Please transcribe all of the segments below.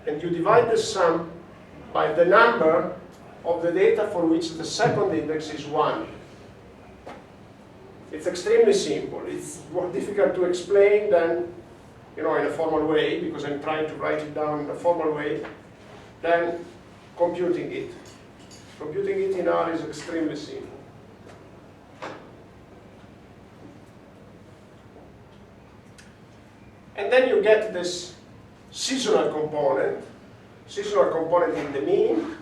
and you divide the sum by the number of the data for which the second index is 1. It's extremely simple. It's more difficult to explain than, in a formal way, because I'm trying to write it down in a formal way, than computing it. Computing it in R is extremely simple. And then you get this seasonal component in the mean,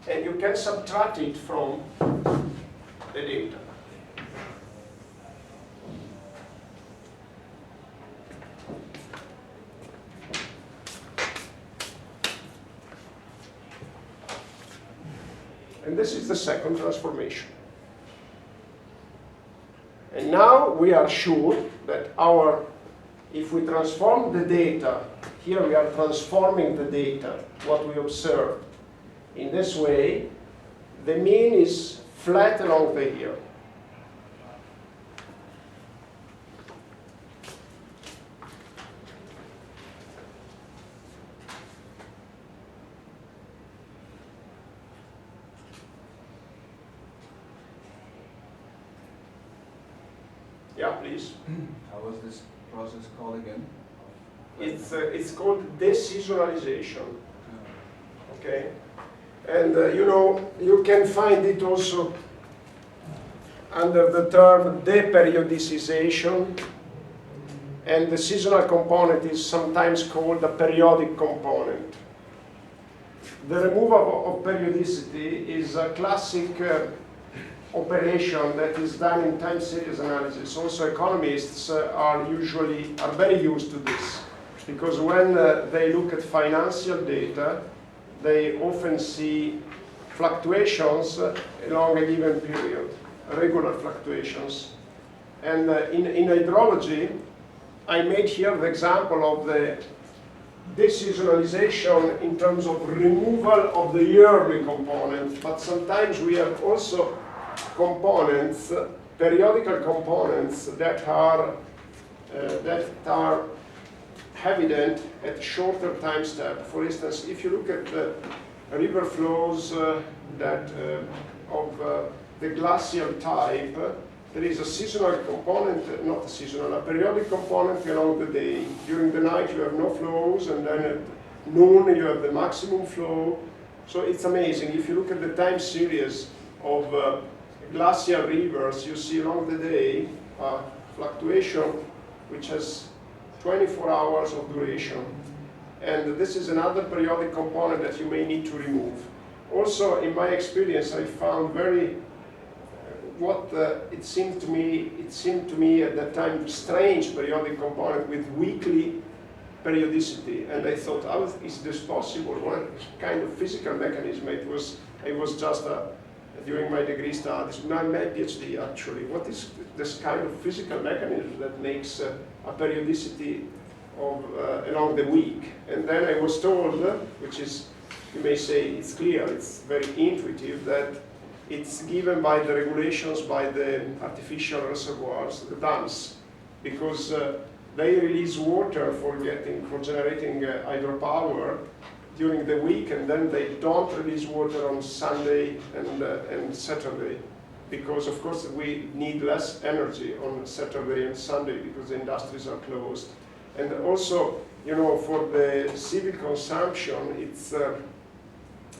and you can subtract it from the data. And this is the second transformation. And now we are sure that if we transform the data, here we are transforming the data, what we observe. In this way, the mean is flat along the year. Yeah, please. How was this process called again? It's called deseasonalization. Okay, and you can find it also under the term deperiodicization, and the seasonal component is sometimes called a periodic component. The removal of periodicity is a classic operation that is done in time series analysis. Also, economists are very used to this, because when they look at financial data, they often see fluctuations along a given period, regular fluctuations. And in hydrology, I made here the example of the deseasonalization in terms of removal of the yearly component, but sometimes we have also components, periodical components that are evident at shorter time step. For instance, if you look at the river flows of the glacial type, there is a seasonal component, not a seasonal, a periodic component along the day. During the night you have no flows, and then at noon you have the maximum flow. So it's amazing. If you look at the time series of glacial rivers, you see along the day a fluctuation which has 24 hours of duration. And this is another periodic component that you may need to remove. Also, in my experience, I found it seemed to me at that time strange periodic component with weekly periodicity. And I thought, how is this possible? What kind of physical mechanism? It was just during my degree studies, my PhD actually, what is this kind of physical mechanism that makes a periodicity of along the week? And then I was told, which is, you may say it's clear, it's very intuitive, that it's given by the regulations by the artificial reservoirs, the dams, because they release water for generating hydropower during the week, and then they don't release water on Sunday and Saturday, because of course we need less energy on Saturday and Sunday because the industries are closed. And also, for the civil consumption,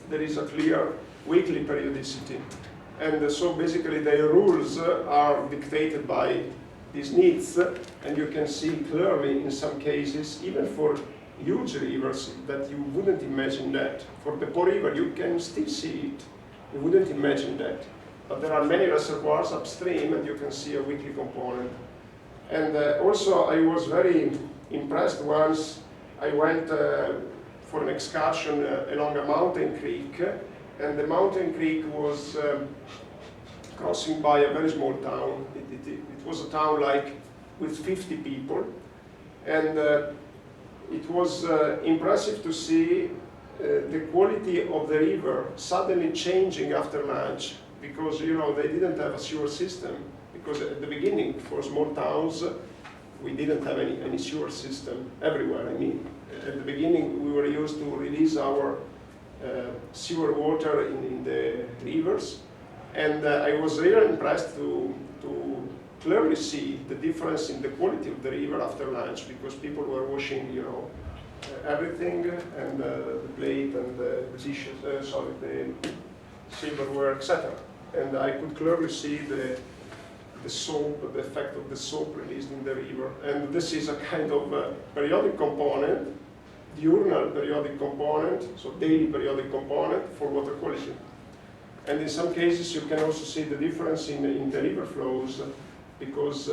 there is a clear weekly periodicity. And so basically the rules are dictated by these needs, and you can see clearly in some cases, even for huge rivers, that you wouldn't imagine that. For the Po River, you can still see it. You wouldn't imagine that. But there are many reservoirs upstream, and you can see a weekly component. And also, I was very impressed once I went for an excursion along a mountain creek, and the mountain creek was crossing by a very small town. It was a town with 50 people, and it was impressive to see the quality of the river suddenly changing after lunch, because they didn't have a sewer system, because at the beginning, for small towns, we didn't have any sewer system everywhere, I mean. use to release our sewer water in the rivers. And I was really impressed to clearly see the difference in the quality of the river after lunch, because people were washing, you know, everything, and the plate and the dishes, the silverware, etc. And I could clearly see the soap, the effect of the soap released in the river. And this is a kind of periodic component, diurnal periodic component, so daily periodic component for water quality. And in some cases you can also see the difference in the river flows, because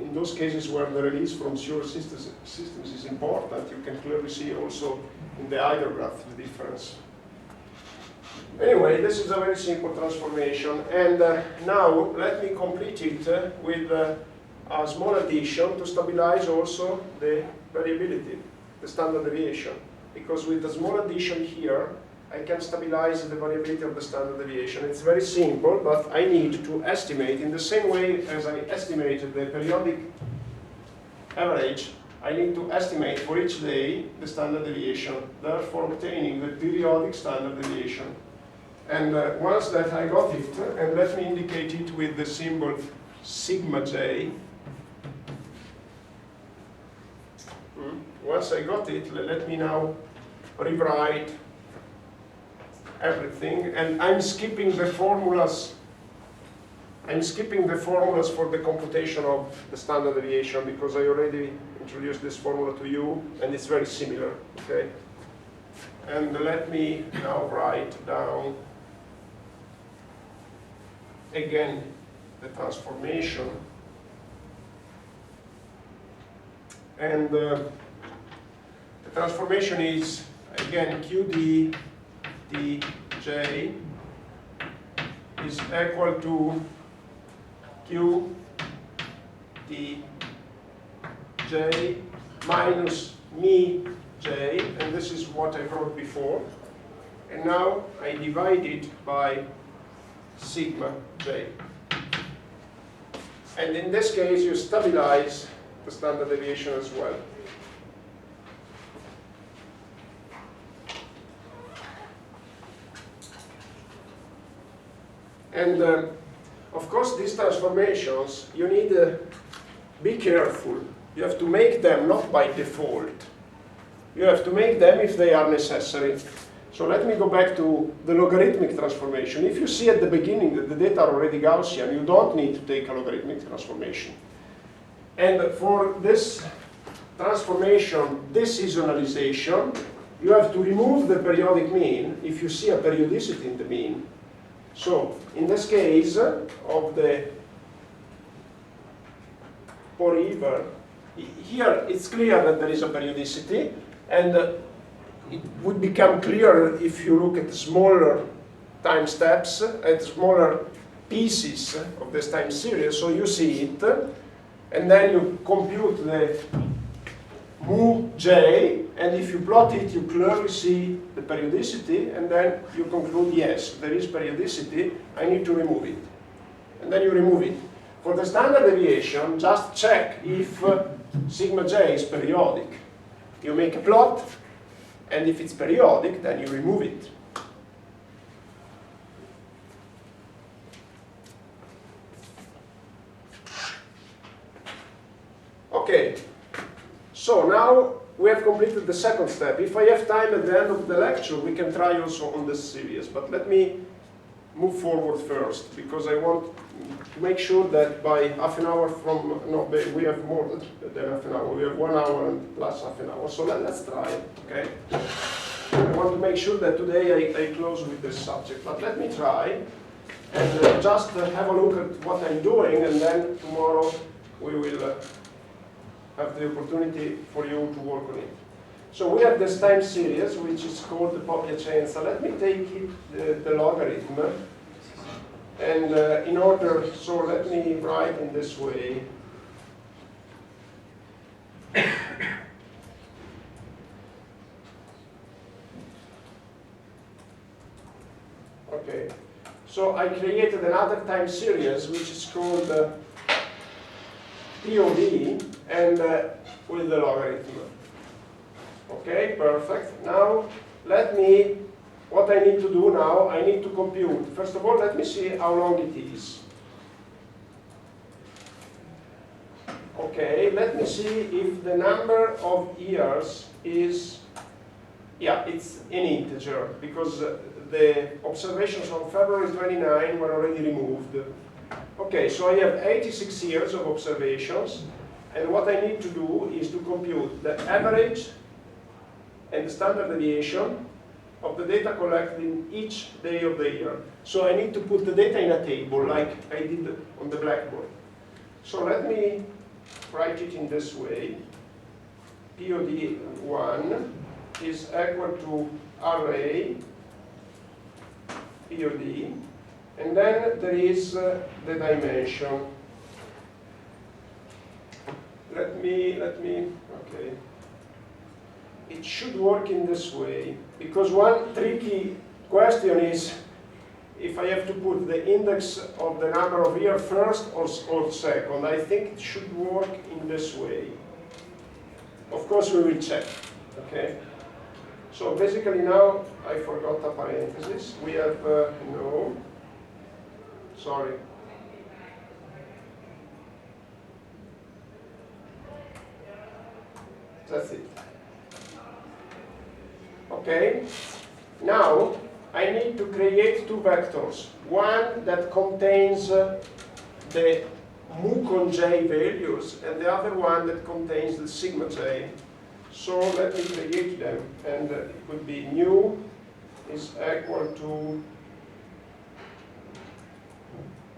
in those cases where the release from sewer systems is important, you can clearly see also in the hydrograph the difference. Anyway, this is a very simple transformation, and now let me complete it with a small addition to stabilize also the variability, the standard deviation, because with a small addition here I can stabilize the variability of the standard deviation. It's very simple, but I need to estimate in the same way as I estimated the periodic average. I need to estimate for each day the standard deviation, therefore obtaining the periodic standard deviation. And once that I got it, and let me indicate it with the symbol sigma j. Once I got it, let me now rewrite everything, and I'm skipping the formulas. I'm skipping the formulas for the computation of the standard deviation, because I already introduced this formula to you, and it's very similar. Okay. And let me now write down again the transformation, and the transformation is again qd dj is equal to q dj minus mi j, and this is what I wrote before, and now I divide it by sigma j. And in this case you stabilize the standard deviation as well. And of course these transformations, you need to be careful. You have to make them not by default. You have to make them if they are necessary. So let me go back to the logarithmic transformation. If you see at the beginning that the data are already Gaussian, you don't need to take a logarithmic transformation. And for this transformation, deseasonalization, you have to remove the periodic mean if you see a periodicity in the mean. So in this case of the Po river, here it's clear that there is a periodicity, and it would become clearer if you look at smaller time steps, at smaller pieces of this time series. So you see it, and then you compute the mu j, and if you plot it, you clearly see the periodicity, and then you conclude, yes, there is periodicity, I need to remove it. And then you remove it. For the standard deviation, just check if sigma j is periodic. You make a plot, and if it's periodic, then you remove it. Okay, so now we have completed the second step. If I have time at the end of the lecture, we can try also on this series. But let me move forward first, because I want to make sure that by half an hour from, no, we have more than half an hour. We have 1 hour and plus half an hour. So let's try it, okay? I want to make sure that today I close with this subject. But let me try and just have a look at what I'm doing, and then tomorrow we will have the opportunity for you to work on it. So we have this time series, which is called the Popiacenza. Let me take it, the logarithm, and in order, so let me write in this way. Okay, so I created another time series, which is called POD, and with the logarithm. Okay, perfect. Now, what I need to do now, I need to compute. First of all, let me see how long it is. Okay, let me see if the number of years is, yeah, it's an integer, because the observations on February 29 were already removed. Okay, so I have 86 years of observations, and what I need to do is to compute the average and the standard deviation of the data collected in each day of the year. So I need to put the data in a table like I did on the blackboard. So let me write it in this way. POD1 is equal to array POD, and then there is the dimension. Let me, okay. It should work in this way, because one tricky question is if I have to put the index of the number of years first or second. I think it should work in this way. Of course, we will check, okay? So basically now, I forgot a parenthesis. We have, no, sorry. That's it. Okay, now I need to create two vectors. One that contains the mu con j values, and the other one that contains the sigma j. So let me create them, and it would be mu is equal to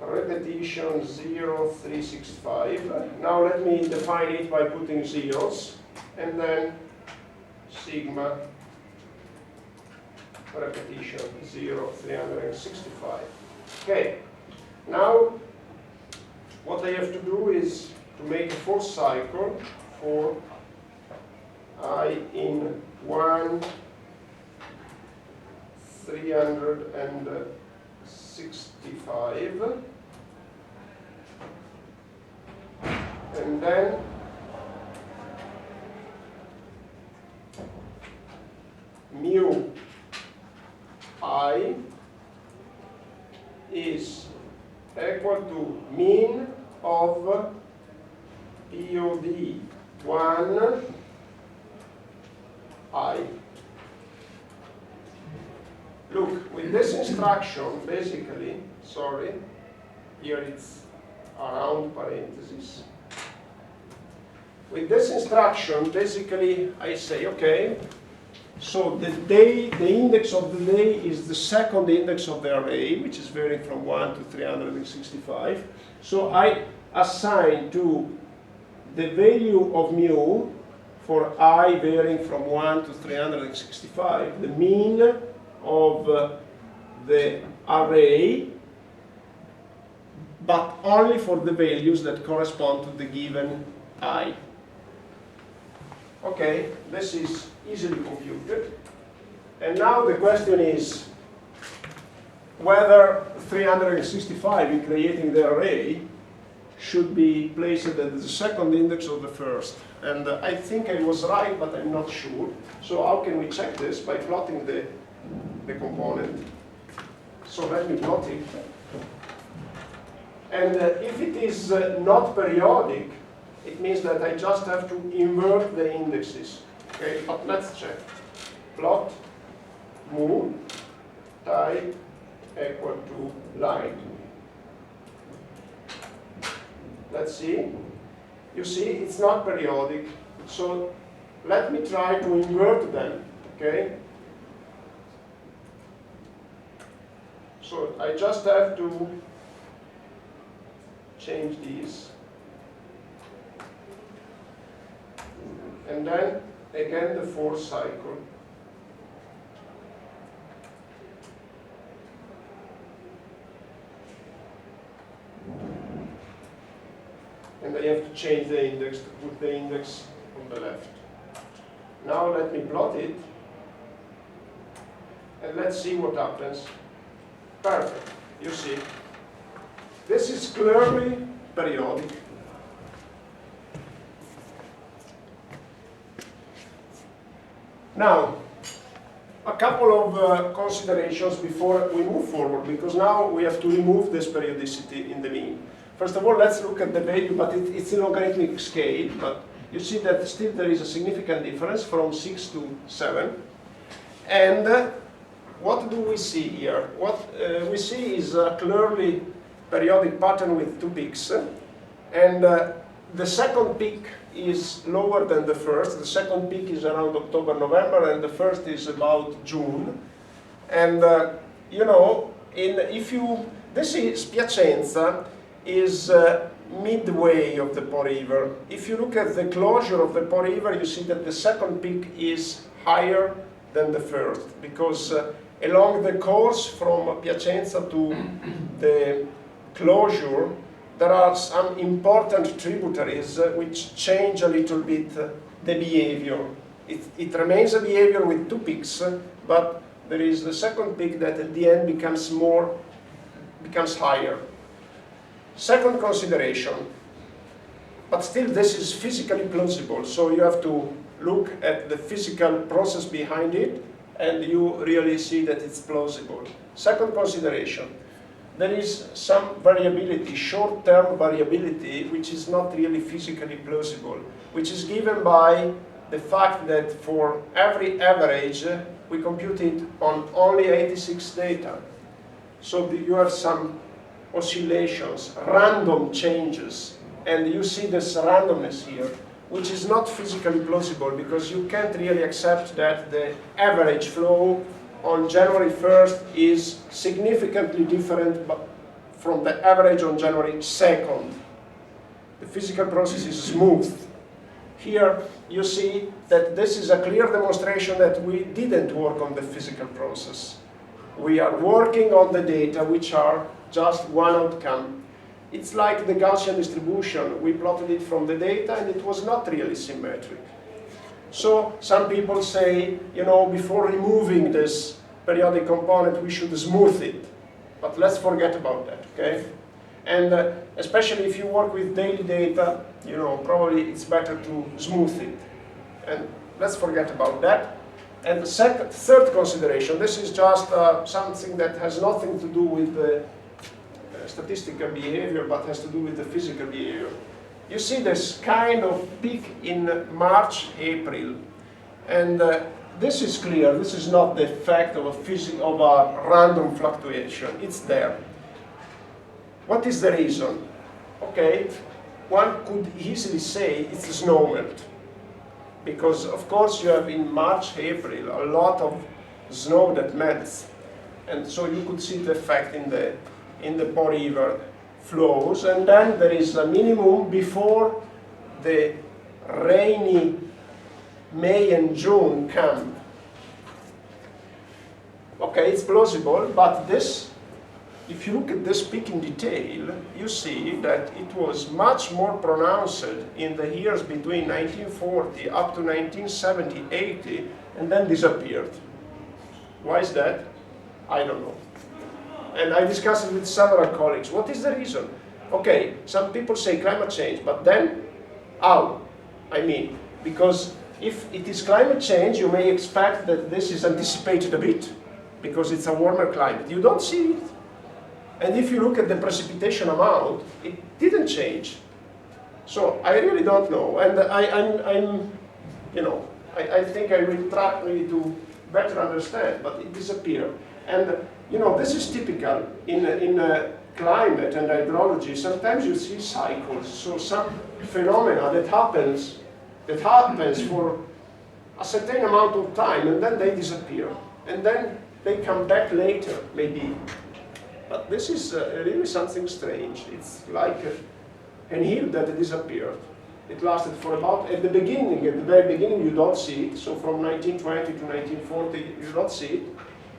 repetition 0, 3, 6, 5. Now let me define it by putting zeros, and then sigma repetition 0, 365. Okay, now what I have to do is to make a fourth cycle for I in 1, 365, and then mu I is equal to mean of POD 1 I. Look, with this instruction, basically, sorry, here it's around parentheses. With this instruction, basically, I say, okay, so the index of the day is the second index of the array, which is varying from 1 to 365. So I assign to the value of mu for I varying from 1 to 365, the mean of the array, but only for the values that correspond to the given I. Okay, this is easily computed. And now the question is whether 365 in creating the array should be placed at the second index or the first. And I think I was right, but I'm not sure. So how can we check this? By plotting the component. So let me plot it. And if it is not periodic, it means that I just have to invert the indexes. Okay, but let's check. Plot mu type equal to line. Let's see. You see, it's not periodic. So let me try to invert them. Okay. So I just have to change these. And then again the fourth cycle. And I have to change the index to put the index on the left. Now let me plot it. And let's see what happens. Perfect. You see. This is clearly periodic. Now, a couple of considerations before we move forward, because now we have to remove this periodicity in the mean. First of all, let's look at the value, but it's in logarithmic scale, but you see that still there is a significant difference from 6 to 7. And what do we see here? What we see is a clearly periodic pattern with 2 peaks. And the second peak is lower than the first. The second peak is around October, November, and the first is about June. And you know, this is Piacenza is midway of the Po River. If you look at the closure of the Po River, you see that the second peak is higher than the first, because along the course from Piacenza to the closure, there are some important tributaries which change a little bit the behavior. It remains a behavior with 2 peaks, but there is the second peak that at the end becomes higher. Second consideration, but still this is physically plausible, so you have to look at the physical process behind it, and you really see that it's plausible. Second consideration, there is some variability, short-term variability, which is not really physically plausible, which is given by the fact that for every average, we compute it on only 86 data. So you have some oscillations, random changes, and you see this randomness here, which is not physically plausible, because you can't really accept that the average flow on January 1st is significantly different from the average on January 2nd. The physical process is smooth. Here you see that this is a clear demonstration that we didn't work on the physical process. We are working on the data, which are just one outcome. It's like the Gaussian distribution. We plotted it from the data, and it was not really symmetric. So some people say, you know, before removing this periodic component, we should smooth it. But let's forget about that, okay? And especially if you work with daily data, you know, probably it's better to smooth it. And let's forget about that. And the third consideration, this is just something that has nothing to do with the statistical behavior, but has to do with the physical behavior. You see this kind of peak in March, April, and this is clear. This is not the effect of a random fluctuation. It's there. What is the reason? Okay, one could easily say it's a snow melt, because of course you have in March, April a lot of snow that melts, and so you could see the effect in the Po River flows, and then there is a minimum before the rainy May and June come. Okay, it's plausible, but this, if you look at this peak in detail, you see that it was much more pronounced in the years between 1940 up to 1970, 80, and then disappeared. Why is that? I don't know. And I discussed it with several colleagues. What is the reason? Okay, some people say climate change, but then how? I mean, because if it is climate change, you may expect that this is anticipated a bit, because it's a warmer climate. You don't see it. And if you look at the precipitation amount, it didn't change. So I really don't know. And I think I will try really to better understand, but it disappeared. And you know, this is typical in climate and hydrology. Sometimes you see cycles, so some phenomena that happens for a certain amount of time, and then they disappear, and then they come back later, maybe. But this is really something strange. It's like an hill that disappeared. It lasted for about, at the very beginning you don't see it, so from 1920 to 1940 you don't see it,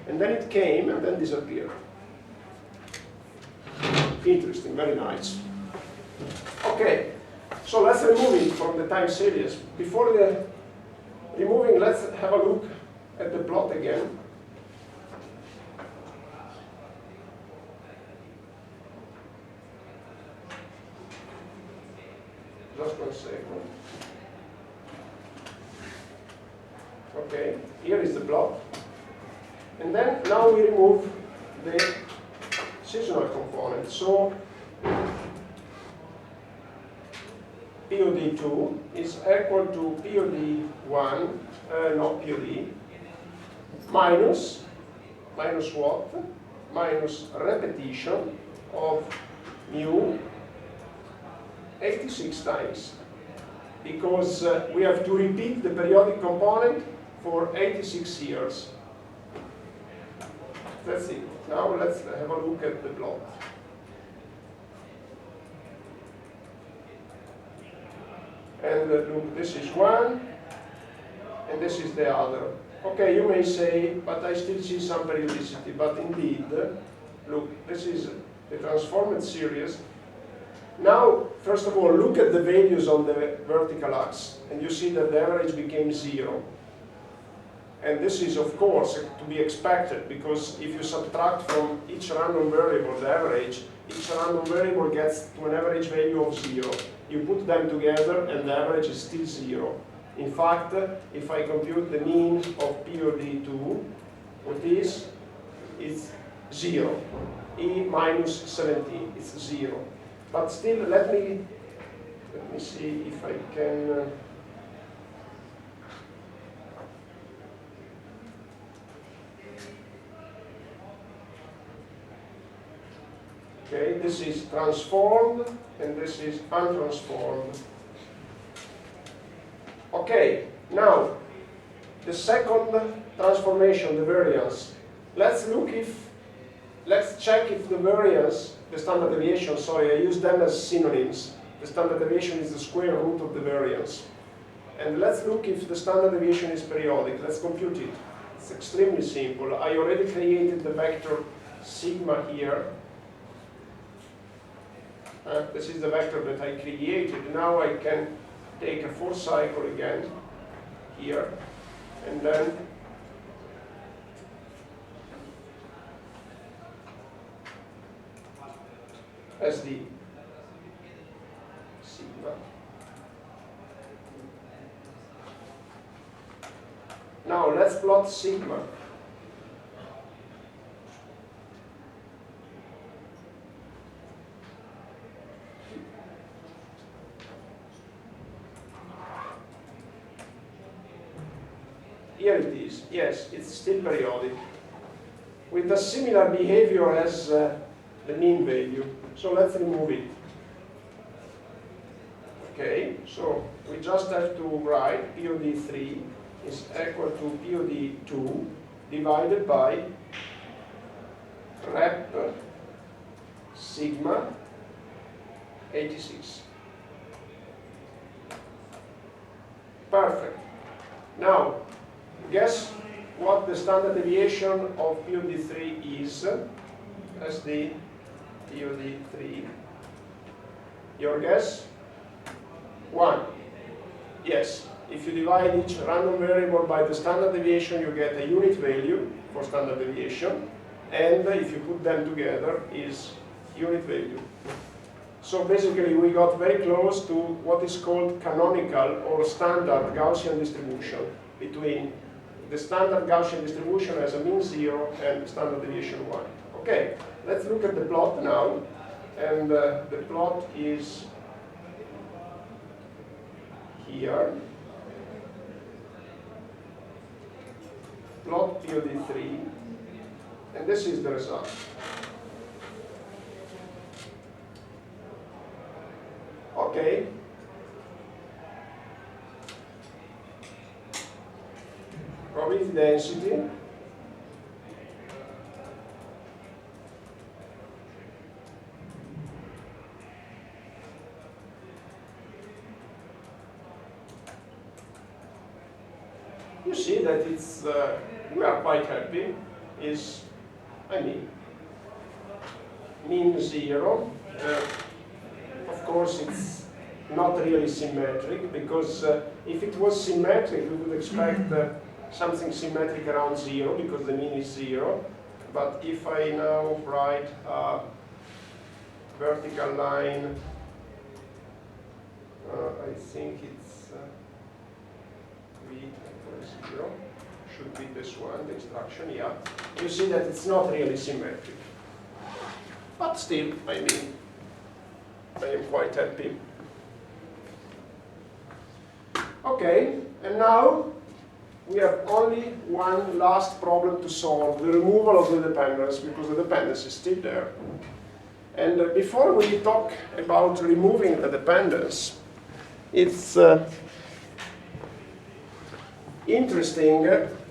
and then it came and then disappeared. Interesting, very nice. Okay, so let's remove it from the time series. Before removing, let's have a look at the plot again. Just 1 second. Okay, here is the plot. And then now we remove the seasonal component. So POD2 is equal to POD1, not POD, minus what? Minus repetition of mu 86 times. Because we have to repeat the periodic component for 86 years. That's it. Now let's have a look at the plot. And look, this is one, and this is the other. Okay, you may say, but I still see some periodicity. But indeed, look, this is the transformed series. Now, first of all, look at the values on the vertical axis, and you see that the average became 0. And this is, of course, to be expected, because if you subtract from each random variable the average, each random variable gets to an average value of 0. You put them together, and the average is still 0. In fact, if I compute the mean of POD2, what is? It's 0. E minus 17, it's 0. But still, let me see if I can. Okay, this is transformed and this is untransformed. Okay, now the second transformation, the variance. Let's check if the variance, the standard deviation, sorry, I use them as synonyms. The standard deviation is the square root of the variance. And let's look if the standard deviation is periodic. Let's compute it. It's extremely simple. I already created the vector sigma here. This is the vector that I created. Now I can take a fourth cycle again here, and then as the sigma. Now let's plot sigma. Here it is. Yes, it's still periodic, with a similar behavior as the mean value. So let's remove it. Okay, so we just have to write POD3 is equal to POD2 divided by rep sigma 86. Perfect. Now, guess what the standard deviation of POD3 is as the POD3. Your guess? 1. Yes. If you divide each random variable by the standard deviation, you get a unit value for standard deviation. And if you put them together, is unit value. So basically, we got very close to what is called canonical or standard Gaussian distribution between the standard Gaussian distribution as a mean 0 and standard deviation 1. Okay, let's look at the plot now. And the plot is here. Plot POD3. And this is the result. Okay. Probability density. You see that it's, we are quite happy, is, mean 0. Of course, it's not really symmetric, because if it was symmetric, we would expect something symmetric around 0, because the mean is 0. But if I now write a vertical line, I think it's v equals 0. should be this one, the instruction, yeah. You see that it's not really symmetric. But still, I mean, I am quite happy. Okay, and now we have only one last problem to solve, the removal of the dependence, because the dependence is still there. And before we talk about removing the dependence, it's interesting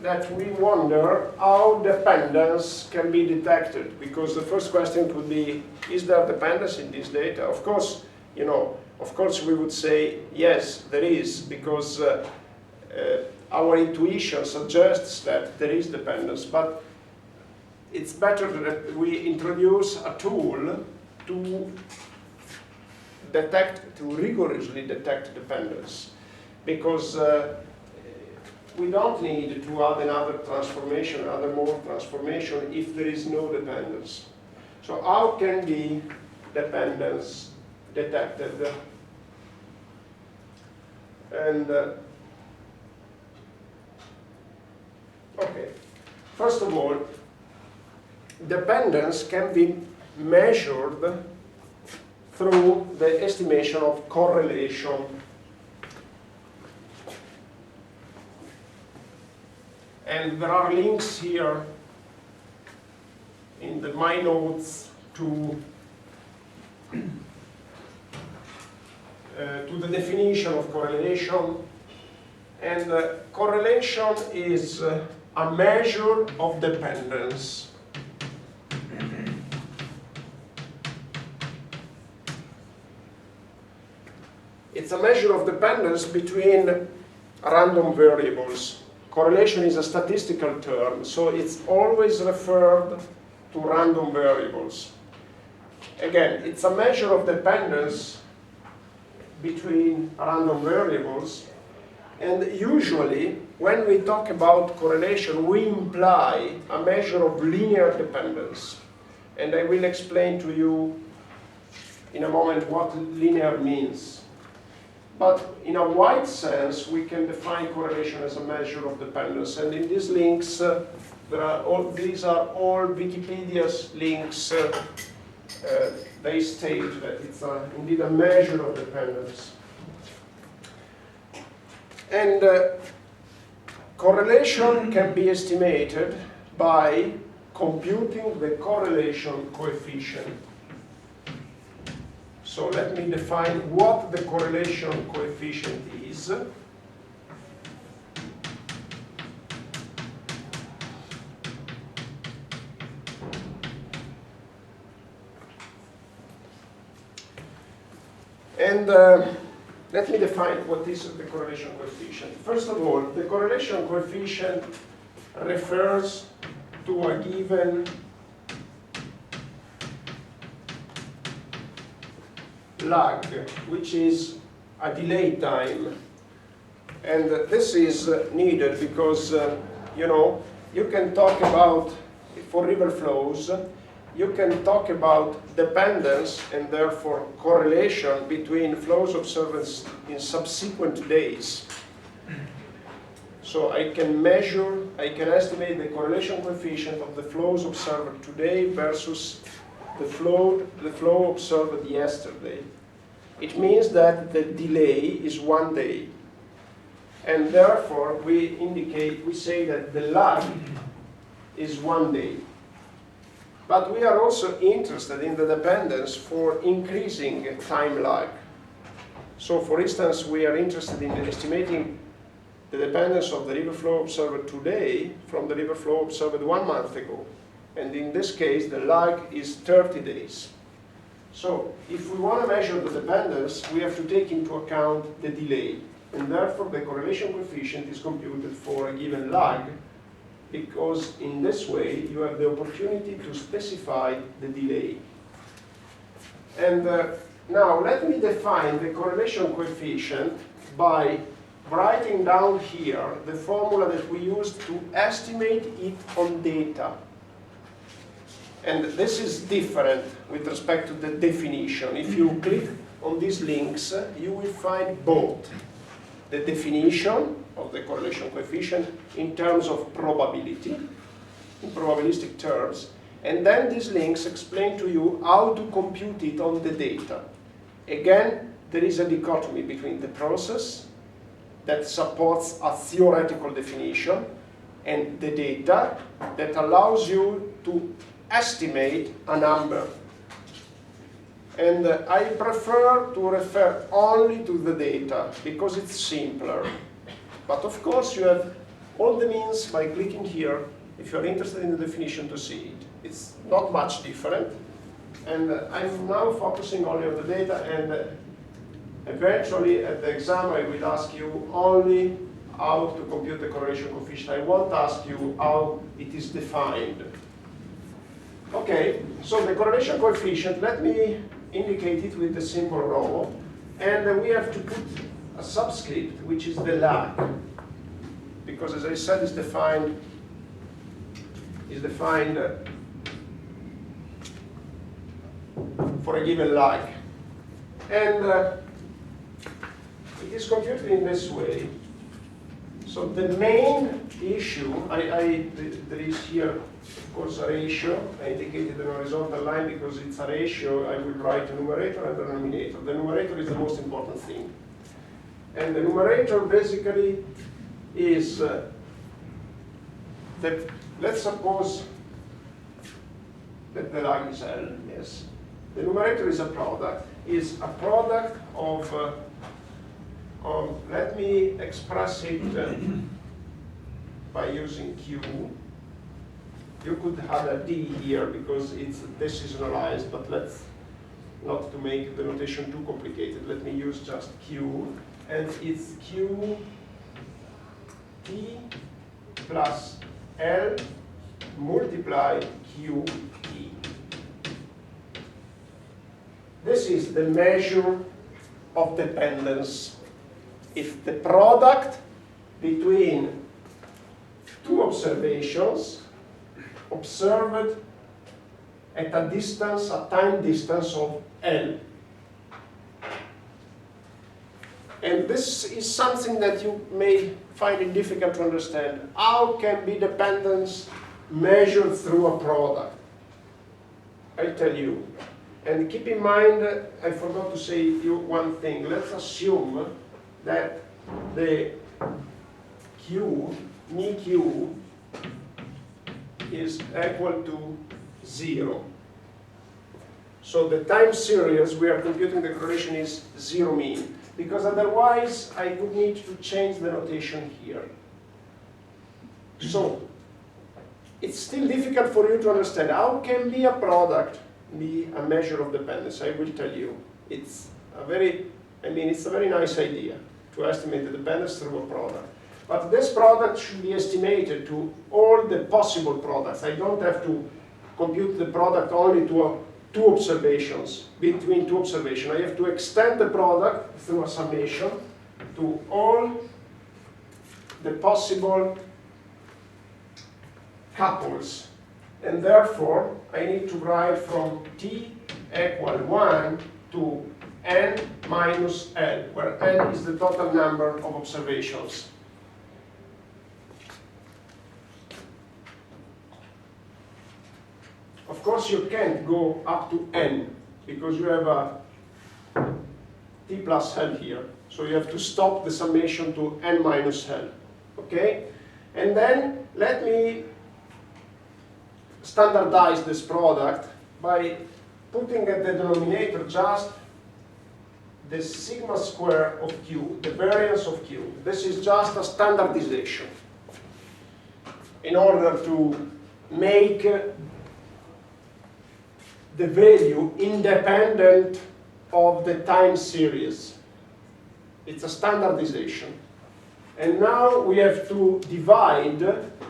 that we wonder how dependence can be detected, because the first question could be, is there dependence in this data? Of course, you know, of course we would say, yes, there is, because our intuition suggests that there is dependence, but it's better that we introduce a tool to detect, to rigorously detect dependence, because we don't need to add another transformation, another mode transformation if there is no dependence. So how can be dependence detected? And okay, first of all, dependence can be measured through the estimation of correlation. And there are links here in my notes to the definition of correlation. And correlation is a measure of dependence. It's a measure of dependence between random variables. Correlation is a statistical term, so it's always referred to random variables. Again, it's a measure of dependence between random variables, and usually when we talk about correlation, we imply a measure of linear dependence. And I will explain to you in a moment what linear means. But in a wide sense, we can define correlation as a measure of dependence. And in these links, these are all Wikipedia's links. They state that it's indeed a measure of dependence. And correlation can be estimated by computing the correlation coefficient. So let me define what the correlation coefficient is. And let me define what is the correlation coefficient. First of all, the correlation coefficient refers to a given lag, which is a delay time. And this is needed because, you know, you can talk about, for river flows, you can talk about dependence and therefore correlation between flows observed in subsequent days. So I can measure, I can estimate the correlation coefficient of the flows observed today versus the flow observed yesterday. It means that the delay is 1 day. And therefore, we say that the lag is 1 day. But we are also interested in the dependence for increasing time lag. So for instance, we are interested in estimating the dependence of the river flow observed today from the river flow observed 1 month ago. And in this case, the lag is 30 days. So if we want to measure the dependence, we have to take into account the delay. And therefore, the correlation coefficient is computed for a given lag, because in this way, you have the opportunity to specify the delay. And now, let me define the correlation coefficient by writing down here the formula that we used to estimate it on data. And this is different with respect to the definition. If you click on these links, you will find both the definition of the correlation coefficient in terms of probability, in probabilistic terms. And then these links explain to you how to compute it on the data. Again, there is a dichotomy between the process that supports a theoretical definition and the data that allows you to estimate a number. And I prefer to refer only to the data because it's simpler. But of course, you have all the means by clicking here, if you're interested in the definition, to see it. It's not much different. And I'm now focusing only on the data, and eventually at the exam I will ask you only how to compute the correlation coefficient. I won't ask you how it is defined. Okay, so the correlation coefficient, let me indicate it with the symbol rho, and we have to put a subscript, which is the lag, because as I said, it's defined for a given lag. And it is computed in this way. So the main issue, there is here, of course, a ratio. I indicated an horizontal line because it's a ratio. I will write a numerator and a denominator. The numerator is the most important thing. And the numerator basically is let's suppose that the lag is L, yes. The numerator is a product of let me express it by using Q. You could have a D here because it's decisionalized, but let's not to make the notation too complicated. Let me use just Q, and it's Q T plus L multiply Q T. This is the measure of dependence. If the product between two observations observed at a distance, a time distance of L. And this is something that you may find it difficult to understand. How can be dependence measured through a product? I tell you. And keep in mind, I forgot to say you one thing. Let's assume that the Q, mi Q, is equal to 0. So the time series we are computing the correlation is 0 mean, because otherwise I would need to change the notation here. So it's still difficult for you to understand how can be a product be a measure of dependence. I will tell you. It's a very nice idea to estimate the dependence through a product. But this product should be estimated to all the possible products. I don't have to compute the product only to two observations, between two observations. I have to extend the product through a summation to all the possible couples. And therefore, I need to write from t equal 1 to n minus L, where n is the total number of observations. Of course, you can't go up to n, because you have a t plus L here. So you have to stop the summation to n minus L. Okay? And then let me standardize this product by putting at the denominator just the sigma square of Q, the variance of Q. This is just a standardization in order to make the value independent of the time series. It's a standardization. And now we have to divide,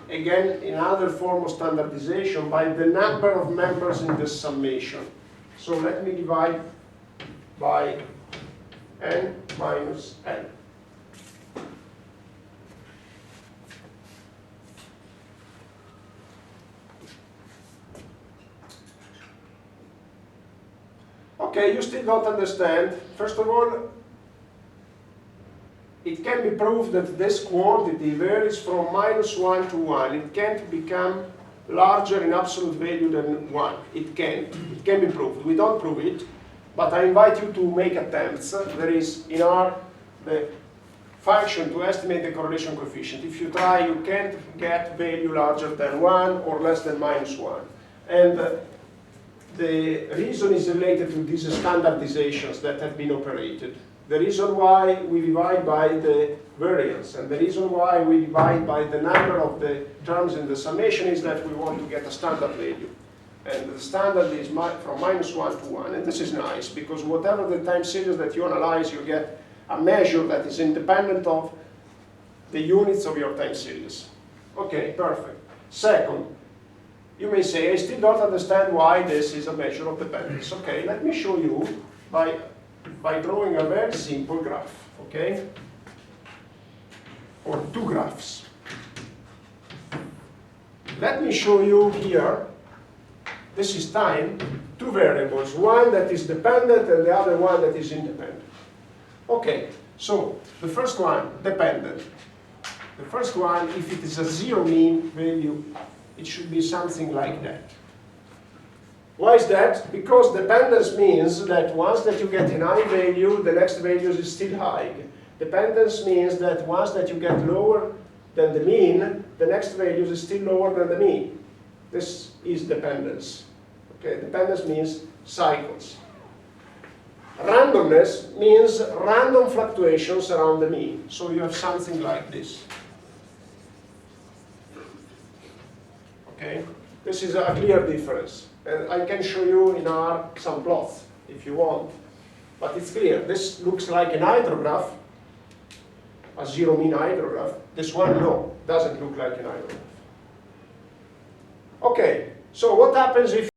again, another form of standardization, by the number of members in the summation. So let me divide by n minus L. Okay, you still don't understand. First of all, it can be proved that this quantity varies from -1 to 1. It can't become larger in absolute value than 1. It can be proved. We don't prove it, but I invite you to make attempts. There is in R the function to estimate the correlation coefficient. If you try, you can't get value larger than 1 or less than -1. And the reason is related to these standardizations that have been operated. The reason why we divide by the variance and the reason why we divide by the number of the terms in the summation is that we want to get a standard value. And the standard is from -1 to 1. And this is nice because whatever the time series that you analyze, you get a measure that is independent of the units of your time series. Okay, perfect. Second, you may say, I still don't understand why this is a measure of dependence. Okay, let me show you by drawing a very simple graph, okay? Or two graphs. Let me show you here, this is time, two variables, one that is dependent and the other one that is independent. Okay, so the first one, dependent. The first one, if it is a zero mean value, it should be something like that. Why is that? Because dependence means that once that you get a high value, the next value is still high. Dependence means that once that you get lower than the mean, the next value is still lower than the mean. This is dependence. Okay, dependence means cycles. Randomness means random fluctuations around the mean. So you have something like this. Okay, this is a clear difference. And I can show you in R some plots if you want. But it's clear. This looks like an hydrograph, a zero mean hydrograph. This one, no, doesn't look like an hydrograph. Okay, so what happens if